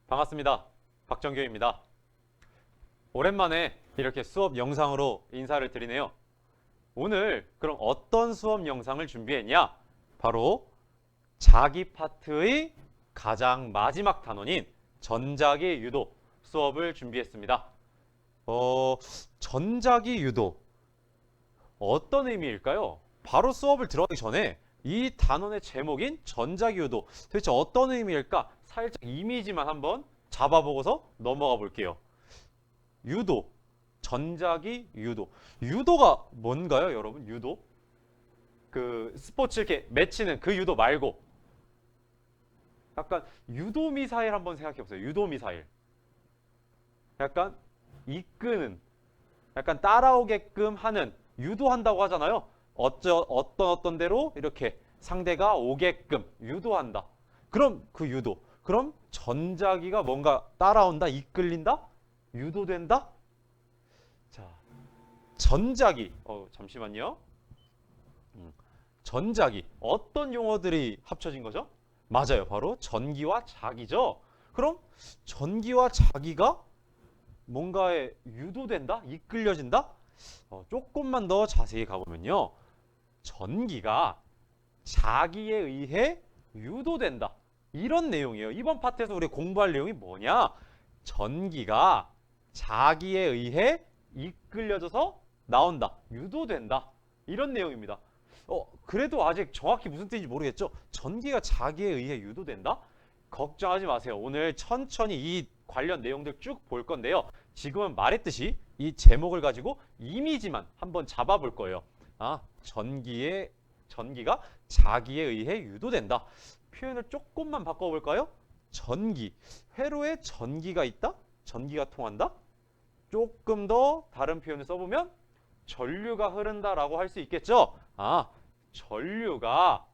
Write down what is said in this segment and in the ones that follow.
반갑습니다. 박정규입니다. 오랜만에 이렇게 수업 영상으로 인사를 드리네요. 오늘 그럼 어떤 수업 영상을 준비했냐? 바로 자기 파트의 가장 마지막 단원인 전자기 유도 수업을 준비했습니다. 전자기 유도 어떤 의미일까요? 바로 수업을 들어가기 전에 이 단원의 제목인 전자기 유도 도대체 어떤 의미일까? 살짝 이미지만 한번 잡아보고서 넘어가 볼게요. 유도, 전자기 유도. 유도가 뭔가요, 여러분? 유도? 그 스포츠 이렇게 맺히는 그 유도 말고 약간 유도 미사일 한번 생각해 보세요. 유도 미사일. 약간 이끄는, 약간 따라오게끔 하는, 유도한다고 하잖아요. 어떤 대로 이렇게 상대가 오게끔 유도한다. 그럼 그 유도. 그럼 전자기가 뭔가 따라온다, 이끌린다, 유도된다. 자, 전자기. 잠시만요. 전자기. 어떤 용어들이 합쳐진 거죠? 맞아요. 바로 전기와 자기죠. 그럼 전기와 자기가 뭔가에 유도된다? 이끌려진다? 조금만 더 자세히 가보면요. 전기가 자기에 의해 유도된다. 이런 내용이에요. 이번 파트에서 우리 공부할 내용이 뭐냐? 전기가 자기에 의해 이끌려져서 나온다. 유도된다. 이런 내용입니다. 그래도 아직 정확히 무슨 뜻인지 모르겠죠? 전기가 자기에 의해 유도된다? 걱정하지 마세요. 오늘 천천히 이 관련 내용들 쭉 볼 건데요. 지금은 말했듯이 이 제목을 가지고 이미지만 한번 잡아볼 거예요. 전기가 자기에 의해 유도된다. 표현을 조금만 바꿔볼까요? 전기. 회로에 전기가 있다? 전기가 통한다? 조금 더 다른 표현을 써보면 전류가 흐른다라고 할 수 있겠죠? 전류가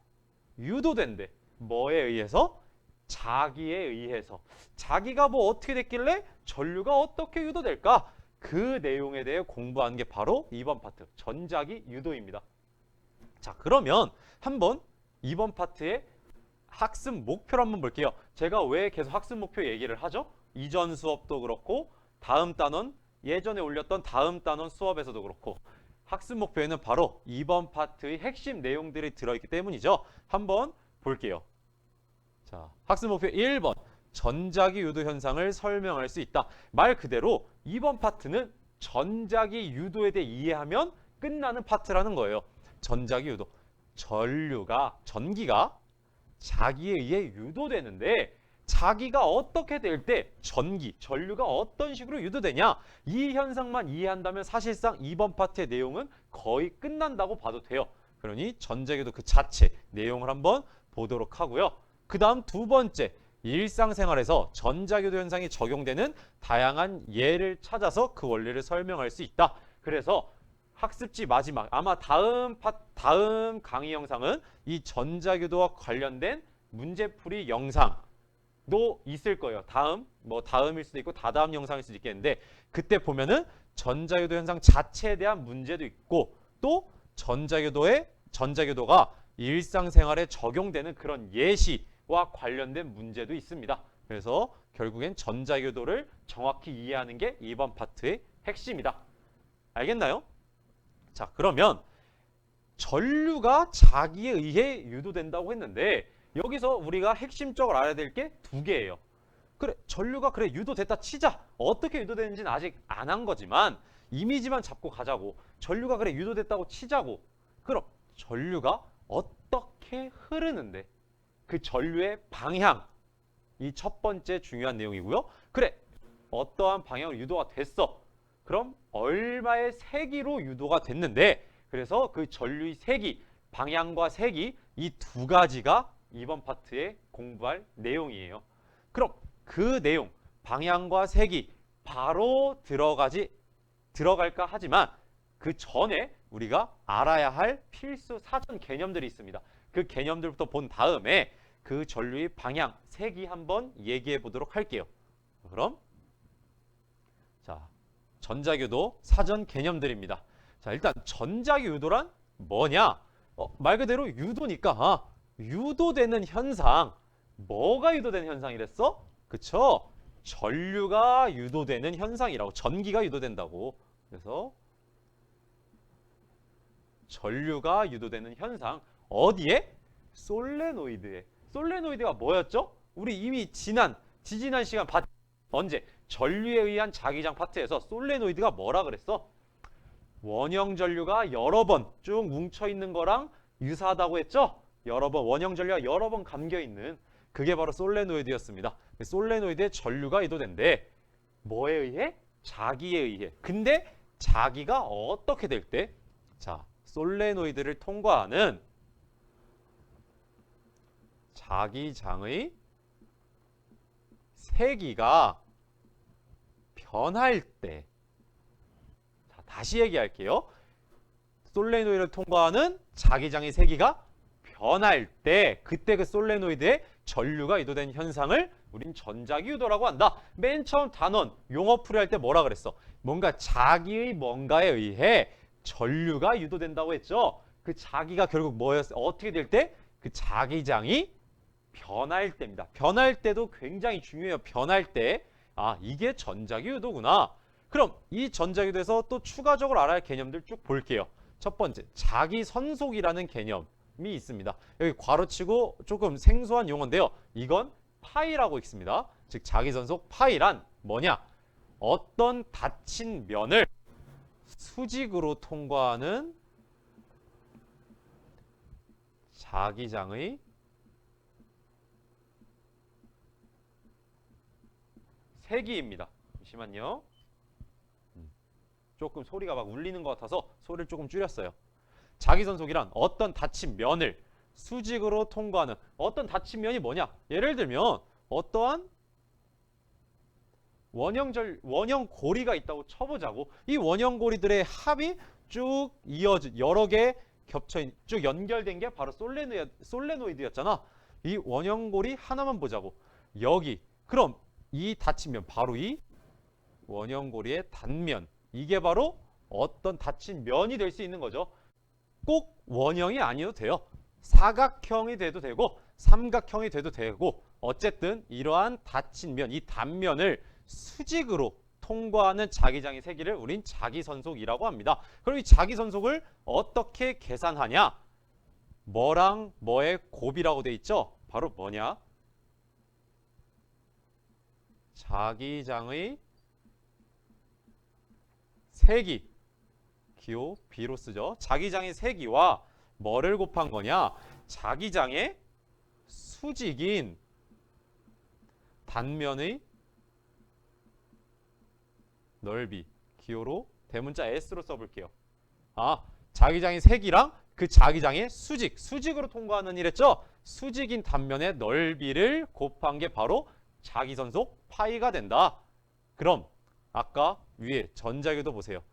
유도된대. 뭐에 의해서? 자기에 의해서. 자기가 뭐 어떻게 됐길래 전류가 어떻게 유도될까? 그 내용에 대해 공부하는 게 바로 이번 파트 전자기 유도입니다. 자, 그러면 한번 이번 파트의 학습 목표를 한번 볼게요. 제가 왜 계속 학습 목표 얘기를 하죠? 이전 수업도 그렇고 다음 단원, 예전에 올렸던 다음 단원 수업에서도 그렇고 학습 목표에는 바로 이번 파트의 핵심 내용들이 들어있기 때문이죠. 한번 볼게요. 자, 학습 목표 1번. 전자기 유도 현상을 설명할 수 있다. 말 그대로 이번 파트는 전자기 유도에 대해 이해하면 끝나는 파트라는 거예요. 전자기 유도. 전기가 자기에 의해 유도되는데 자기가 어떻게 될 때 전류가 어떤 식으로 유도되냐? 이 현상만 이해한다면 사실상 이번 파트의 내용은 거의 끝난다고 봐도 돼요. 그러니 전자기유도 그 자체 내용을 한번 보도록 하고요. 그 다음 두 번째, 일상생활에서 전자기유도 현상이 적용되는 다양한 예를 찾아서 그 원리를 설명할 수 있다. 그래서 학습지 마지막, 아마 다음 강의 영상은 이 전자기유도와 관련된 문제풀이 영상도 있을 거예요. 다음일 수도 있고 다다음 영상일 수도 있겠는데 그때 보면은 전자기유도 현상 자체에 대한 문제도 있고 또 전자기유도가 일상생활에 적용되는 그런 예시와 관련된 문제도 있습니다. 그래서 결국엔 전자기유도를 정확히 이해하는 게 이번 파트의 핵심이다. 알겠나요? 자, 그러면 전류가 자기에 의해 유도된다고 했는데 여기서 우리가 핵심적으로 알아야 될 게 두 개예요. 그래, 전류가 유도됐다 치자. 어떻게 유도되는지는 아직 안 한 거지만 이미지만 잡고 가자고. 전류가 유도됐다고 치자고. 그럼 전류가 어떻게 흐르는데 그 전류의 방향, 이 첫 번째 중요한 내용이고요. 그래, 어떠한 방향으로 유도가 됐어. 그럼 얼마의 세기로 유도가 됐는데 그래서 그 전류의 세기, 방향과 세기 이 두 가지가 이번 파트에 공부할 내용이에요. 그럼 그 내용, 방향과 세기 바로 들어갈까 하지만 그 전에 우리가 알아야 할 필수 사전 개념들이 있습니다. 그 개념들부터 본 다음에 그 전류의 방향, 세기 한번 얘기해 보도록 할게요. 그럼 자, 전자기유도 사전 개념들입니다. 자, 일단 전자기유도란 뭐냐? 말 그대로 유도니까 유도되는 현상. 뭐가 유도되는 현상이랬어? 그쵸? 전류가 유도되는 현상이라고. 전기가 유도된다고. 그래서 전류가 유도되는 현상. 어디에? 솔레노이드에. 솔레노이드가 뭐였죠? 우리 이미 지지난 시간 언제? 전류에 의한 자기장 파트에서 솔레노이드가 뭐라 그랬어? 원형 전류가 여러 번 쭉 뭉쳐 있는 거랑 유사하다고 했죠? 여러 번, 원형 전류가 여러 번 감겨 있는, 그게 바로 솔레노이드였습니다. 솔레노이드에 전류가 유도된대. 뭐에 의해? 자기에 의해. 근데 자기가 어떻게 될 때? 자, 솔레노이드를 통과하는 자기장의 세기가 변할 때. 자, 다시 얘기할게요. 솔레노이드를 통과하는 자기장의 세기가 변할 때, 그때 그 솔레노이드에 전류가 유도된 현상을 우린 전자기 유도라고 한다. 맨 처음 단원 용어 풀이할 때 뭐라 그랬어? 뭔가 자기의 뭔가에 의해 전류가 유도된다고 했죠. 그 자기가 결국 뭐였어요? 어떻게 될 때? 그 자기장이 변할 때입니다. 변할 때도 굉장히 중요해요. 변할 때. 아, 이게 전자기 유도구나. 그럼 이 전자기 유도에서 또 추가적으로 알아야 할 개념들 쭉 볼게요. 첫 번째, 자기선속이라는 개념이 있습니다. 여기 괄호치고 조금 생소한 용어인데요. 이건 파이라고 있습니다. 즉 자기선속 파이란 뭐냐? 어떤 닫힌 면을 수직으로 통과하는 자기장의 세기입니다. 잠시만요. 조금 소리가 막 울리는 것 같아서 소리를 조금 줄였어요. 자기선속이란 어떤 닫힌 면을 수직으로 통과하는, 어떤 닫힌 면이 뭐냐? 예를 들면 어떠한 원형 고리가 있다고 쳐보자고. 이 원형 고리들의 합이 쭉 이어진, 여러 개 겹쳐있는, 쭉 연결된 게 바로 솔레노이드였잖아. 이 원형 고리 하나만 보자고. 여기. 그럼 이 닫힌 면, 바로 이 원형 고리의 단면, 이게 바로 어떤 닫힌 면이 될 수 있는 거죠. 꼭 원형이 아니어도 돼요. 사각형이 돼도 되고 삼각형이 돼도 되고, 어쨌든 이러한 닫힌 면, 이 단면을 수직으로 통과하는 자기장의 세기를 우린 자기선속이라고 합니다. 그럼 이 자기선속을 어떻게 계산하냐? 뭐랑 뭐의 곱이라고 돼 있죠? 바로 뭐냐? 자기장의 세기, 기호 B로 쓰죠. 자기장의 세기와 뭐를 곱한 거냐? 자기장의 수직인 단면의 넓이, 기호로 대문자 S로 써볼게요. 아, 자기장의 세기랑 그 자기장의 수직으로 통과하는 이랬죠? 수직인 단면의 넓이를 곱한 게 바로 자기선속 파이가 된다. 그럼 아까 위에 전자기도 보세요.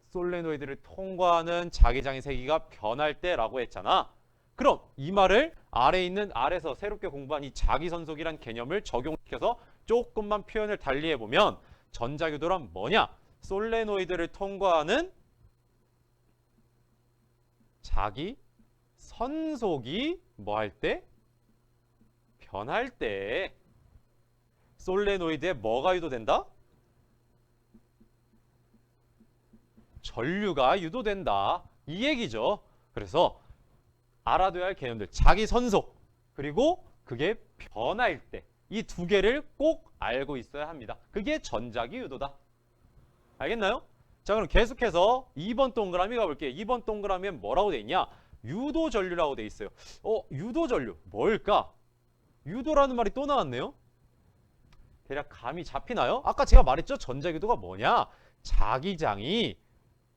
솔레노이드를 통과하는 자기장의 세기가 변할 때라고 했잖아. 그럼 이 말을 아래에서 새롭게 공부한 이 자기선속이란 개념을 적용시켜서 조금만 표현을 달리해보면 전자기도란 뭐냐? 솔레노이드를 통과하는 자기선속이 뭐 할 때? 변할 때. 솔레노이드에 뭐가 유도된다? 전류가 유도된다. 이 얘기죠. 그래서 알아둬야 할 개념들, 자기선속, 그리고 그게 변할 때, 이 두 개를 꼭 알고 있어야 합니다. 그게 전자기 유도다. 알겠나요? 자, 그럼 계속해서 2번 동그라미 가볼게요. 2번 동그라미엔 뭐라고 돼 있냐? 유도전류라고 돼 있어요. 유도전류 뭘까? 유도라는 말이 또 나왔네요. 대략 감이 잡히나요? 아까 제가 말했죠? 전자기도가 뭐냐? 자기장이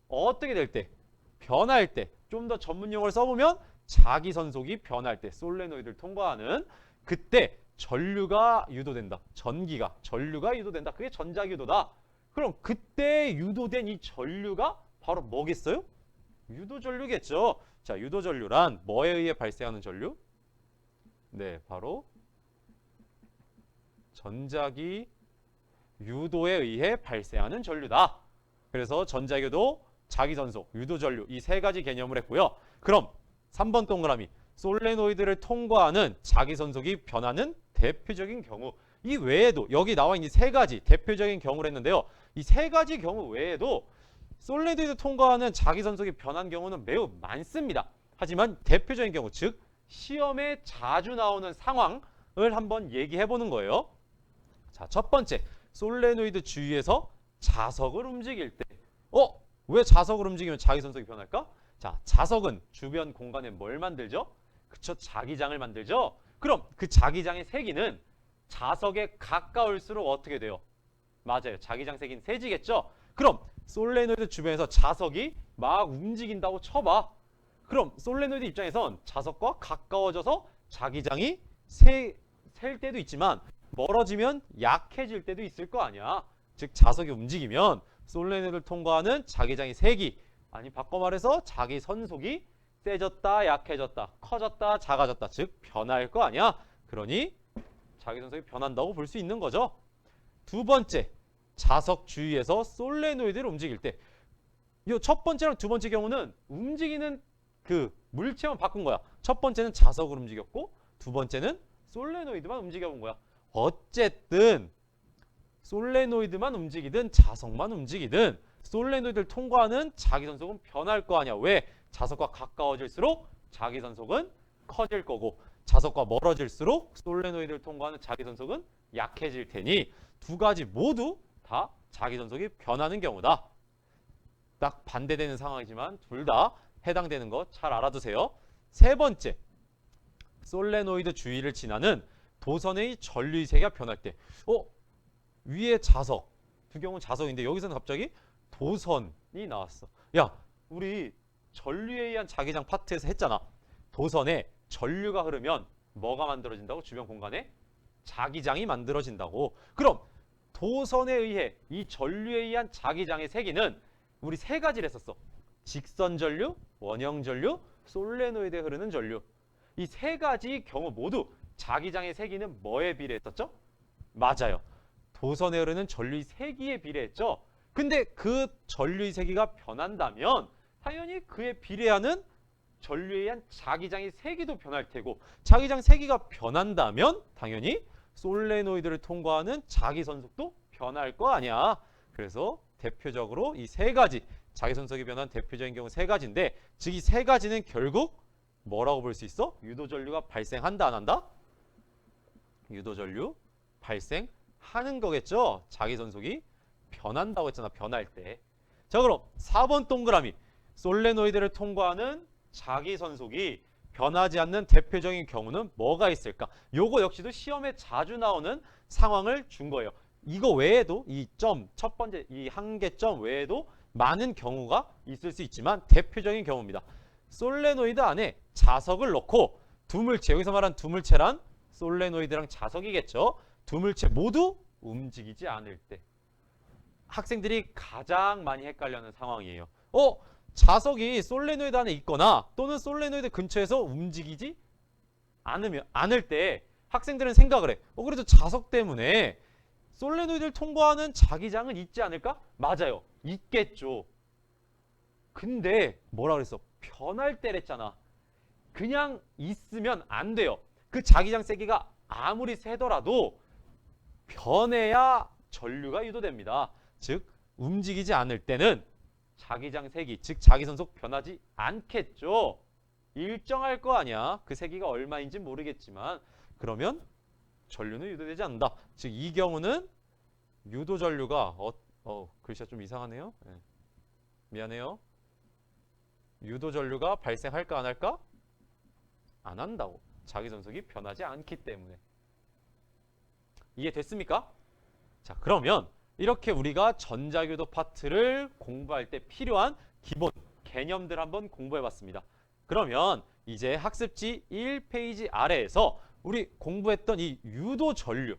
어떻게 될 때? 변할 때. 좀 더 전문 용어를 써보면 자기선속이 변할 때, 솔레노이드를 통과하는 그때 전류가 유도된다. 전류가 유도된다. 그게 전자기도다. 그럼 그때 유도된 이 전류가 바로 뭐겠어요? 유도전류겠죠. 자, 유도전류란 뭐에 의해 발생하는 전류? 네, 바로 전자기 유도에 의해 발생하는 전류다. 그래서 전자기도, 자기선속, 유도전류 이 세 가지 개념을 했고요. 그럼 3번 동그라미, 솔레노이드를 통과하는 자기선속이 변하는 대표적인 경우, 이 외에도 여기 나와 있는 세 가지 대표적인 경우를 했는데요. 이 세 가지 경우 외에도 솔레노이드 통과하는 자기선속이 변한 경우는 매우 많습니다. 하지만 대표적인 경우, 즉 시험에 자주 나오는 상황을 한번 얘기해 보는 거예요. 자, 첫 번째, 솔레노이드 주위에서 자석을 움직일 때. 왜 자석을 움직이면 자기선속이 변할까? 자, 자석은 주변 공간에 뭘 만들죠? 그쵸, 자기장을 만들죠. 그럼 그 자기장의 세기는 자석에 가까울수록 어떻게 돼요? 맞아요, 자기장 세기는 세지겠죠. 그럼 솔레노이드 주변에서 자석이 막 움직인다고 쳐봐. 그럼 솔레노이드 입장에선 자석과 가까워져서 자기장이 셀 때도 있지만 멀어지면 약해질 때도 있을 거 아니야. 즉 자석이 움직이면 솔레노이드를 통과하는 자기장이 세기, 아니 바꿔 말해서 자기 선속이 세졌다 약해졌다 커졌다 작아졌다, 즉 변할 거 아니야. 그러니 자기 선속이 변한다고 볼 수 있는 거죠. 두 번째, 자석 주위에서 솔레노이드를 움직일 때. 이 첫 번째랑 두 번째 경우는 움직이는 그 물체만 바꾼 거야. 첫 번째는 자석을 움직였고 두 번째는 솔레노이드만 움직여 본 거야. 어쨌든 솔레노이드만 움직이든 자석만 움직이든 솔레노이드를 통과하는 자기선속은 변할 거 아니야. 왜? 자석과 가까워질수록 자기선속은 커질 거고 자석과 멀어질수록 솔레노이드를 통과하는 자기선속은 약해질 테니 두 가지 모두 다 자기선속이 변하는 경우다. 딱 반대되는 상황이지만 둘 다 해당되는 거 잘 알아두세요. 세 번째, 솔레노이드 주위를 지나는 도선의 전류의 세기가 변할 때. 위에 자석, 두 경우는 자석인데 여기서는 갑자기 도선이 나왔어. 야, 우리 전류에 의한 자기장 파트에서 했잖아. 도선에 전류가 흐르면 뭐가 만들어진다고? 주변 공간에 자기장이 만들어진다고. 그럼 도선에 의해 이 전류에 의한 자기장의 세기는 우리 세 가지를 했었어. 직선 전류, 원형 전류, 솔레노이드에 흐르는 전류. 이 세 가지 경우 모두 자기장의 세기는 뭐에 비례했었죠? 맞아요, 도선에 흐르는 전류의 세기에 비례했죠. 근데 그 전류의 세기가 변한다면 당연히 그에 비례하는 전류에 의한 자기장의 세기도 변할 테고, 자기장 세기가 변한다면 당연히 솔레노이드를 통과하는 자기선속도 변할 거 아니야. 그래서 대표적으로 이 세 가지, 자기선속이 변한 대표적인 경우 세 가지인데, 즉 이 세 가지는 결국 뭐라고 볼 수 있어? 유도전류가 발생한다 안 한다? 유도전류 발생하는 거겠죠. 자기선속이 변한다고 했잖아, 변할 때. 자, 그럼 4번 동그라미, 솔레노이드를 통과하는 자기선속이 변하지 않는 대표적인 경우는 뭐가 있을까? 요거 역시도 시험에 자주 나오는 상황을 준 거예요. 이거 외에도 이 점, 첫 번째 이 한 개 점 외에도 많은 경우가 있을 수 있지만 대표적인 경우입니다. 솔레노이드 안에 자석을 넣고 두물체, 여기서 말한 두물체란 솔레노이드랑 자석이겠죠. 두물체 모두 움직이지 않을 때. 학생들이 가장 많이 헷갈려하는 상황이에요. 자석이 솔레노이드 안에 있거나 또는 솔레노이드 근처에서 움직이지 않을 때 학생들은 생각을 해. 그래도 자석 때문에 솔레노이드를 통과하는 자기장은 있지 않을까? 맞아요, 있겠죠. 근데 뭐라 그랬어? 변할 때랬잖아. 그냥 있으면 안 돼요. 그 자기장 세기가 아무리 세더라도 변해야 전류가 유도됩니다. 즉 움직이지 않을 때는 자기장 세기, 즉 자기선속 변하지 않겠죠. 일정할 거 아니야. 그 세기가 얼마인지 모르겠지만 그러면 전류는 유도되지 않는다. 즉 이 경우는 유도전류가 글씨가 좀 이상하네요. 네. 미안해요. 유도전류가 발생할까 안 할까? 안 한다고. 자기선속이 변하지 않기 때문에. 이해됐습니까? 자, 그러면 이렇게 우리가 전자교도 파트를 공부할 때 필요한 기본 개념들 한번 공부해봤습니다. 그러면 이제 학습지 1페이지 아래에서 우리 공부했던 이 유도전류,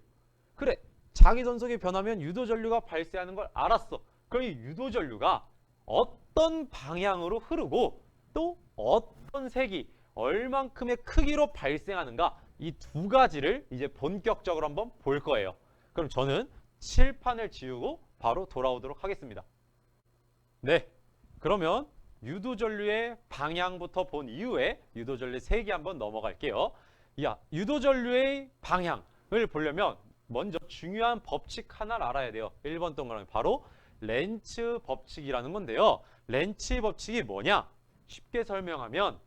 그래, 자기선속이 변하면 유도전류가 발생하는 걸 알았어. 그럼 이 유도전류가 어떤 방향으로 흐르고 또 어떤 색이 얼만큼의 크기로 발생하는가, 이 두 가지를 이제 본격적으로 한번 볼 거예요. 그럼 저는 칠판을 지우고 바로 돌아오도록 하겠습니다. 네, 그러면 유도전류의 방향부터 본 이후에 유도전류의 색이 한번 넘어갈게요. 유도전류의 방향을 보려면 먼저 중요한 법칙 하나를 알아야 돼요. 1번 동그라미 바로 렌츠 법칙이라는 건데요. 렌츠 법칙이 뭐냐? 쉽게 설명하면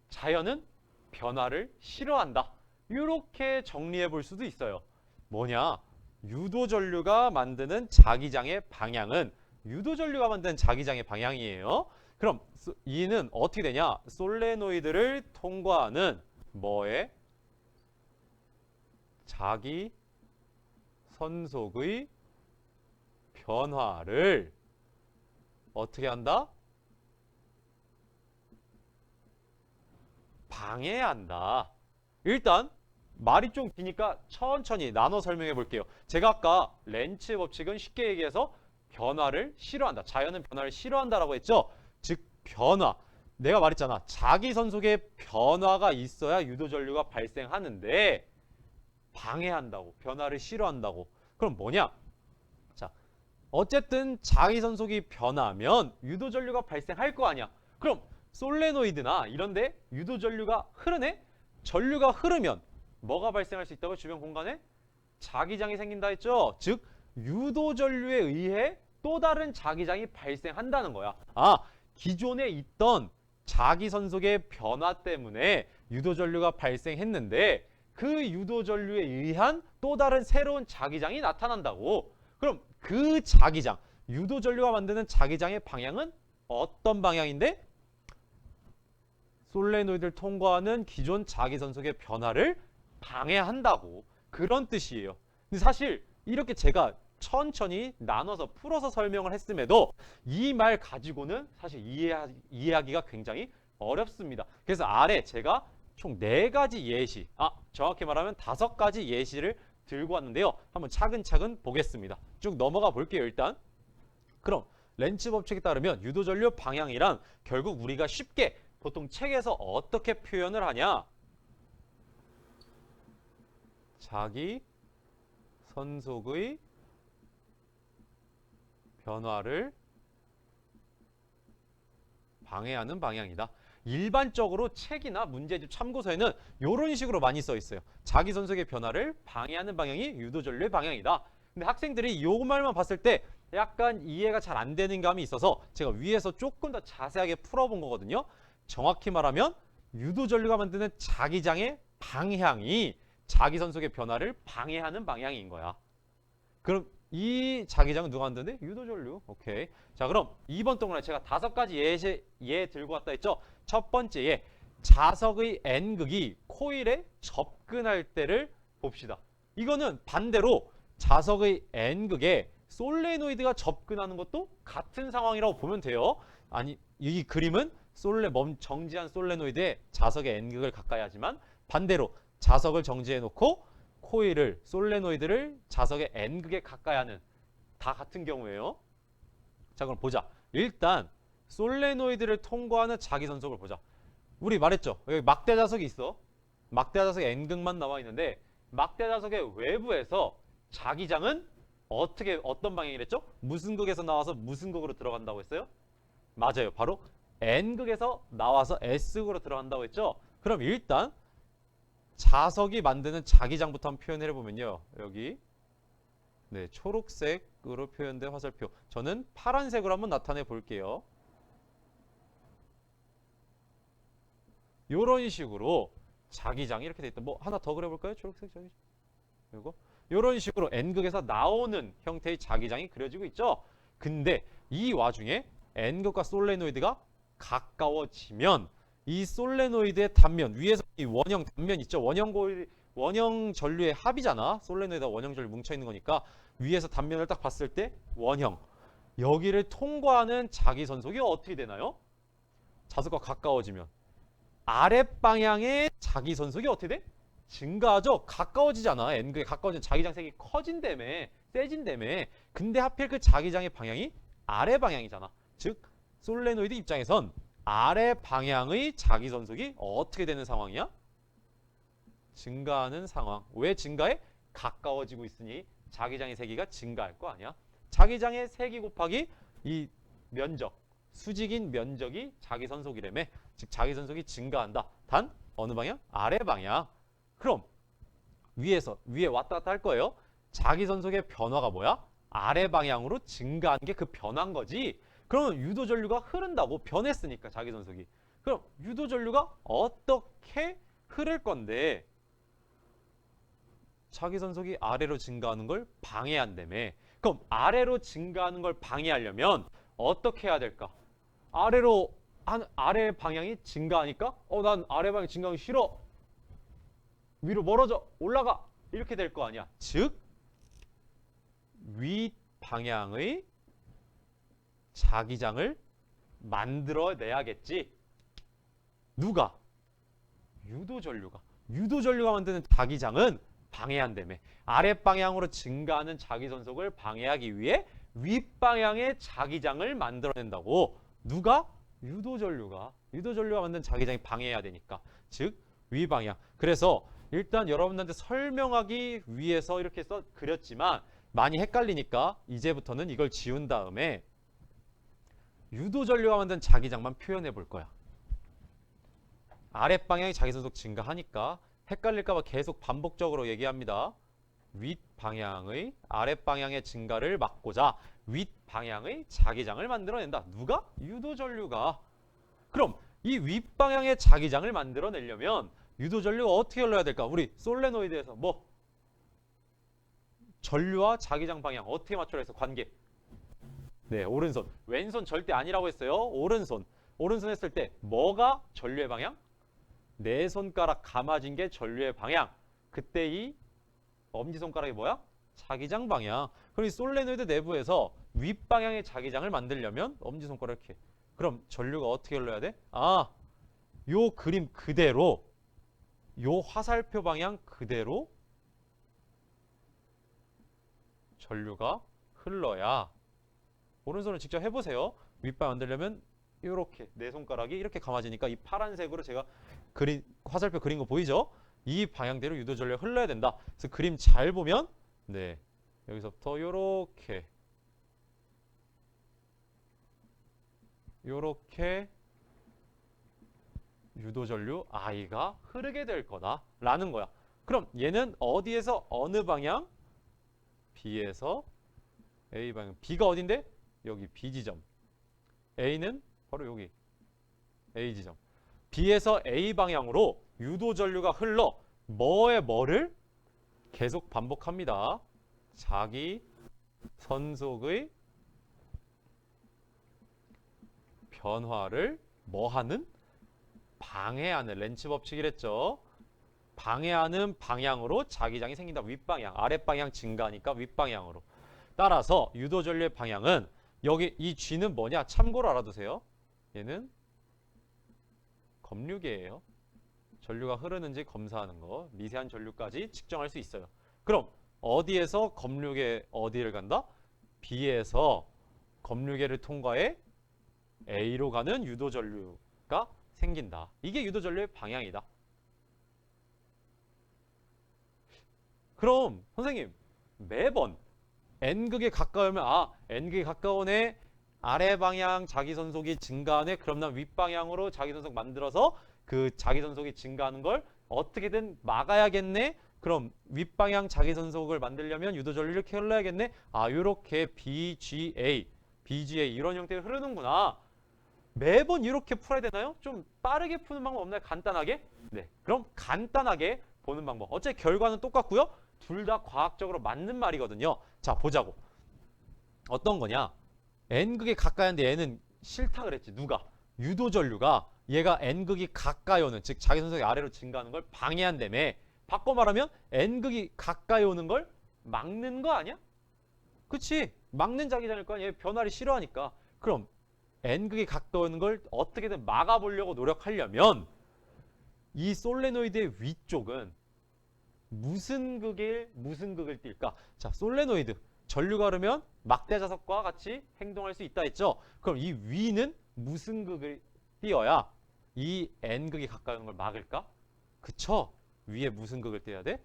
자연은 변화를 싫어한다. 이렇게 정리해 볼 수도 있어요. 뭐냐? 유도전류가 만드는 자기장의 방향은 유도전류가 만드는 자기장의 방향이에요. 그럼 이는 어떻게 되냐? 솔레노이드를 통과하는 뭐에? 자기 선속의 변화를 어떻게 한다? 방해한다. 일단 말이 좀 기니까 천천히 나눠 설명해 볼게요. 제가 아까 렌츠 법칙은 쉽게 얘기해서 변화를 싫어한다. 자연은 변화를 싫어한다라고 했죠. 즉 변화. 내가 말했잖아. 자기 선속에 변화가 있어야 유도전류가 발생하는데 방해한다고. 변화를 싫어한다고. 그럼 뭐냐? 자, 어쨌든 자기 선속이 변하면 유도전류가 발생할 거 아니야. 그럼 솔레노이드나 이런데 유도전류가 흐르네? 전류가 흐르면 뭐가 발생할 수 있다고? 주변 공간에 자기장이 생긴다 했죠. 즉 유도전류에 의해 또 다른 자기장이 발생한다는 거야. 아, 기존에 있던 자기선속의 변화 때문에 유도전류가 발생했는데 그 유도전류에 의한 또 다른 새로운 자기장이 나타난다고. 그럼 그 자기장, 유도전류가 만드는 자기장의 방향은 어떤 방향인데? 솔레노이드를 통과하는 기존 자기선속의 변화를 방해한다고. 그런 뜻이에요. 근데 사실 이렇게 제가 천천히 나눠서 풀어서 설명을 했음에도 이 말 가지고는 사실 이해하기가 굉장히 어렵습니다. 그래서 아래 제가 총 4가지 예시, 정확히 말하면 5가지 예시를 들고 왔는데요. 한번 차근차근 보겠습니다. 쭉 넘어가 볼게요. 일단 그럼 렌츠 법칙에 따르면 유도전류 방향이란 결국 우리가 쉽게 보통 책에서 어떻게 표현을 하냐? 자기 선속의 변화를 방해하는 방향이다. 일반적으로 책이나 문제집 참고서에는 이런 식으로 많이 써 있어요. 자기 선속의 변화를 방해하는 방향이 유도전류의 방향이다. 근데 학생들이 이 말만 봤을 때 약간 이해가 잘 안 되는 감이 있어서 제가 위에서 조금 더 자세하게 풀어본 거거든요. 정확히 말하면 유도전류가 만드는 자기장의 방향이 자기 선속의 변화를 방해하는 방향인 거야. 그럼 이 자기장은 누가 만드는데? 유도전류. 오케이. 자, 그럼 2번 동그라미 제가 5가지 예 들고 왔다 했죠. 첫 번째 예, 자석의 N극이 코일에 접근할 때를 봅시다. 이거는 반대로 자석의 N극에 솔레노이드가 접근하는 것도 같은 상황이라고 보면 돼요. 아니, 이 그림은 정지한 솔레노이드에 자석의 N극을 가까이 하지만 반대로 자석을 정지해 놓고 코일을 솔레노이드를 자석의 N극에 가까이 하는 다 같은 경우예요. 자, 그럼 보자. 일단 솔레노이드를 통과하는 자기 선속을 보자. 우리 말했죠. 여기 막대 자석이 있어. 막대 자석에 N극만 나와 있는데 막대 자석의 외부에서 자기장은 어떤 방향이랬죠? 무슨 극에서 나와서 무슨 극으로 들어간다고 했어요? 맞아요. 바로 N극에서 나와서 S극으로 들어간다고 했죠? 그럼 일단 자석이 만드는 자기장부터 한번 표현을 해보면요. 여기 네, 초록색으로 표현된 화살표. 저는 파란색으로 한번 나타내 볼게요. 이런 식으로 자기장이 이렇게 돼 있다. 뭐 하나 더 그려볼까요? 초록색 자기장. 이거 이런 식으로 N극에서 나오는 형태의 자기장이 그려지고 있죠. 근데 이 와중에 N극과 솔레노이드가 가까워지면 이 솔레노이드의 단면 위에서 이 원형 단면 있죠. 원형 전류의 합이잖아. 솔레노이드와 원형 전류 뭉쳐 있는 거니까 위에서 단면을 딱 봤을 때 원형 여기를 통과하는 자기 선속이 어떻게 되나요? 자석과 가까워지면 아랫방향의 자기 선속이 어떻게 돼? 증가하죠. 가까워지잖아. N극에 가까워지면 자기장 색이 커진다며, 세진다며. 근데 하필 그 자기장의 방향이 아래 방향이잖아. 즉 솔레노이드 입장에선 아래 방향의 자기 선속이 어떻게 되는 상황이야? 증가하는 상황. 왜 증가해? 가까워지고 있으니 자기장의 세기가 증가할 거 아니야. 자기장의 세기 곱하기 이 면적, 수직인 면적이 자기 선속이라며. 즉 자기 선속이 증가한다. 단 어느 방향? 아래 방향. 그럼 위에 왔다 갔다 할 거예요. 자기전속의 변화가 뭐야? 아래 방향으로 증가한 게 그 변화인 거지. 그러면 유도전류가 흐른다고, 변했으니까 자기전속이. 그럼 유도전류가 어떻게 흐를 건데 자기전속이 아래로 증가하는 걸 방해한다며. 그럼 아래로 증가하는 걸 방해하려면 어떻게 해야 될까? 아래 방향이 증가하니까 난 아래 방향 증가하기 싫어. 위로 멀어져. 올라가. 이렇게 될 거 아니야. 즉 윗 방향의 자기장을 만들어내야겠지. 누가? 유도전류가 만드는 자기장은 방해한다며. 아랫방향으로 증가하는 자기전속을 방해하기 위해 윗방향의 자기장을 만들어낸다고. 누가? 유도전류가 만든 자기장이 방해해야 되니까. 즉 위방향. 그래서 일단 여러분들한테 설명하기 위해서 이렇게 그렸지만 많이 헷갈리니까 이제부터는 이걸 지운 다음에 유도전류가 만든 자기장만 표현해 볼 거야. 아랫방향이 자기전속 증가하니까 헷갈릴까봐 계속 반복적으로 얘기합니다. 윗방향의 아랫방향의 증가를 막고자 윗방향의 자기장을 만들어낸다. 누가? 유도전류가. 그럼 이 윗방향의 자기장을 만들어내려면 유도전류가 어떻게 흘러야 될까? 우리 솔레노이드에서 전류와 자기장 방향 어떻게 맞춰라 해서 관계. 네, 오른손. 왼손 절대 아니라고 했어요. 오른손 했을 때 뭐가 전류의 방향? 네 손가락 감아진 게 전류의 방향. 그때 이 엄지손가락이 뭐야? 자기장 방향. 그럼 이 솔레노이드 내부에서 윗방향의 자기장을 만들려면 엄지손가락 이렇게. 그럼 전류가 어떻게 흘러야 돼? 요 그림 그대로, 요 화살표 방향 그대로 전류가 흘러야. 오른손을 직접 해보세요. 윗방향 만들려면 이렇게 네 손가락이 이렇게 감아지니까 이 파란색으로 제가 화살표 그린 거 보이죠? 이 방향대로 유도전류가 흘러야 된다. 그래서 그림 잘 보면 네, 여기서부터 요렇게 유도전류 I가 흐르게 될 거다라는 거야. 그럼 얘는 어디에서 어느 방향? B에서 A 방향. B가 어딘데? 여기 B 지점. A는 바로 여기 A 지점. B에서 A 방향으로 유도전류가 흘러 뭐를 계속 반복합니다. 자기 선속의 변화를 뭐하는? 방해하는. 렌츠 법칙이랬죠. 방해하는 방향으로 자기장이 생긴다. 윗방향. 아랫방향 증가하니까 윗방향으로. 따라서 유도전류의 방향은 여기 이 G는 뭐냐? 참고로 알아두세요. 얘는 검류계예요. 전류가 흐르는지 검사하는 거. 미세한 전류까지 측정할 수 있어요. 그럼 어디에서 검류계 어디를 간다? B에서 검류계를 통과해 A로 가는 유도전류가 생긴다. 이게 유도전류의 방향이다. 그럼 선생님 매번 N극에 가까우면 N극에 가까운 애 아래 방향 자기전속이 증가하네. 그럼 난 윗방향으로 자기전속 만들어서 그 자기전속이 증가하는 걸 어떻게든 막아야겠네. 그럼 윗방향 자기전속을 만들려면 유도전류를 이렇게 흘러야겠네. 요렇게 BGA 이런 형태로 흐르는구나. 매번 이렇게 풀어야 되나요? 좀 빠르게 푸는 방법 없나요? 간단하게? 네, 그럼 간단하게 보는 방법. 어차피 결과는 똑같고요. 둘 다 과학적으로 맞는 말이거든요. 자, 보자고. 어떤 거냐? N극이 가까이 하는데 얘는 싫다 그랬지. 누가? 유도전류가 얘가 N극이 가까이 오는, 즉 자기전속이 아래로 증가하는 걸 방해한다며. 바꿔 말하면 N극이 가까이 오는 걸 막는 거 아니야? 그치? 막는 자기장일 거 아니야. 얘 변화를 싫어하니까. 그럼 N극이 가까이 오는 걸 어떻게든 막아보려고 노력하려면 이 솔레노이드의 위쪽은 무슨 극을 띌까? 자, 솔레노이드. 전류가 흐르면 막대 자석과 같이 행동할 수 있다 했죠? 그럼 이 위는 무슨 극을 띄어야 이 N극이 가까이 오는 걸 막을까? 그쵸? 위에 무슨 극을 띄어야 돼?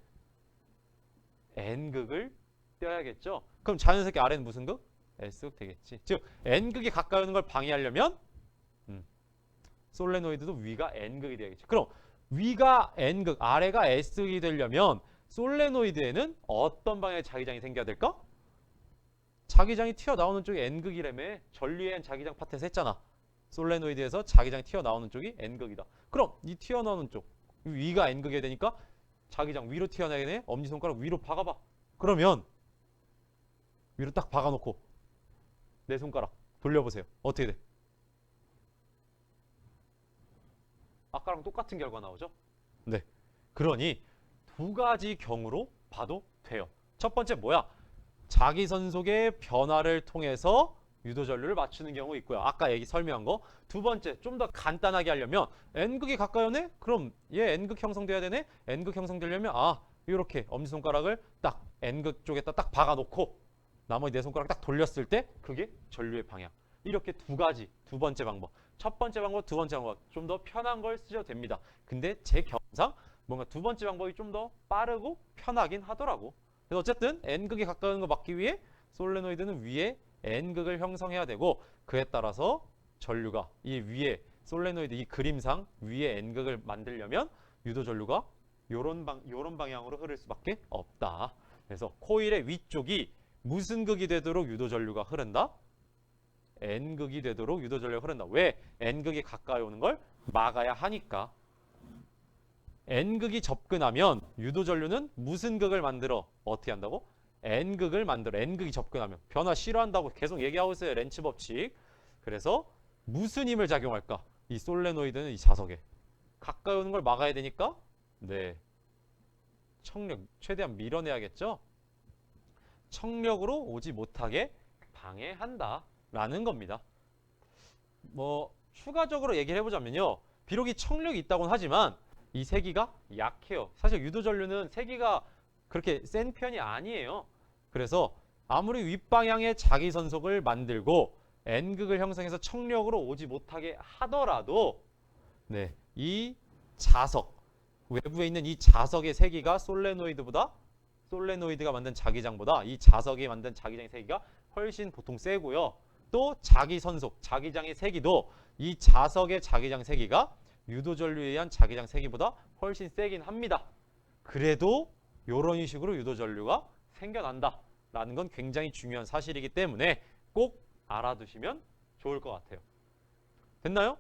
N극을 띄어야겠죠? 그럼 자연스럽게 아래는 무슨 극? S극 되겠지. 즉 N극이 가까이 오는 걸 방해하려면 솔레노이드도 위가 N극이 되겠지. 그럼 위가 N극, 아래가 S극이 되려면 솔레노이드에는 어떤 방향의 자기장이 생겨야 될까? 자기장이 튀어나오는 쪽이 N극이라며. 전류의 자기장 파트에서 했잖아. 솔레노이드에서 자기장이 튀어나오는 쪽이 N극이다. 그럼 이 튀어나오는 쪽 위가 N극이 되니까 자기장 위로 튀어나오게 되네. 엄지손가락 위로 박아봐. 그러면 위로 딱 박아놓고 내 손가락 돌려보세요. 어떻게 돼? 아까랑 똑같은 결과 나오죠? 네. 그러니 두 가지 경우로 봐도 돼요. 첫 번째 뭐야? 자기선속의 변화를 통해서 유도전류를 맞추는 경우 있고요. 아까 설명한 거. 두 번째, 좀 더 간단하게 하려면 N극이 가까이 오네? 그럼 얘 N극 형성돼야 되네? N극 형성되려면 이렇게 엄지손가락을 딱 N극 쪽에다 딱 박아놓고 나머지 내 손가락 딱 돌렸을 때 그게 전류의 방향. 이렇게 두 가지, 두 번째 방법. 첫 번째 방법, 두 번째 방법. 좀 더 편한 걸 쓰셔도 됩니다. 근데 제 경험상 뭔가 두 번째 방법이 좀 더 빠르고 편하긴 하더라고. 그래서 어쨌든 N극이 가까이 오는 거 막기 위해 솔레노이드는 위에 N극을 형성해야 되고, 그에 따라서 전류가 이 위에 솔레노이드 이 그림상 위에 N극을 만들려면 유도 전류가 요런 방향으로 흐를 수밖에 없다. 그래서 코일의 위쪽이 무슨 극이 되도록 유도 전류가 흐른다? N극이 되도록 유도 전류가 흐른다. 왜? N극이 가까이 오는 걸 막아야 하니까. N극이 접근하면 유도 전류는 무슨 극을 만들어? 어떻게 한다고? N극을 만들어. N극이 접근하면. 변화 싫어한다고 계속 얘기하고 있어요. 렌츠 법칙. 그래서 무슨 힘을 작용할까? 이 솔레노이드는 이 자석에 가까이 오는 걸 막아야 되니까 네, 청력 최대한 밀어내야겠죠? 청력으로 오지 못하게 방해한다 라는 겁니다. 뭐 추가적으로 얘기를 해보자면요, 비록 이 청력이 있다고는 하지만 이 세기가 약해요. 사실 유도전류는 세기가 그렇게 센 편이 아니에요. 그래서 아무리 윗방향의 자기선속을 만들고 N극을 형성해서 청력으로 오지 못하게 하더라도 네, 이 자석 외부에 있는 이 자석의 세기가 솔레노이드가 만든 자기장보다 이 자석이 만든 자기장의 세기가 훨씬 보통 세고요. 또 자기선속, 자기장의 세기도 이 자석의 자기장 세기가 유도전류에 의한 자기장 세기보다 훨씬 세긴 합니다. 그래도 이런 식으로 유도전류가 생겨난다 라는 건 굉장히 중요한 사실이기 때문에 꼭 알아두시면 좋을 것 같아요. 됐나요?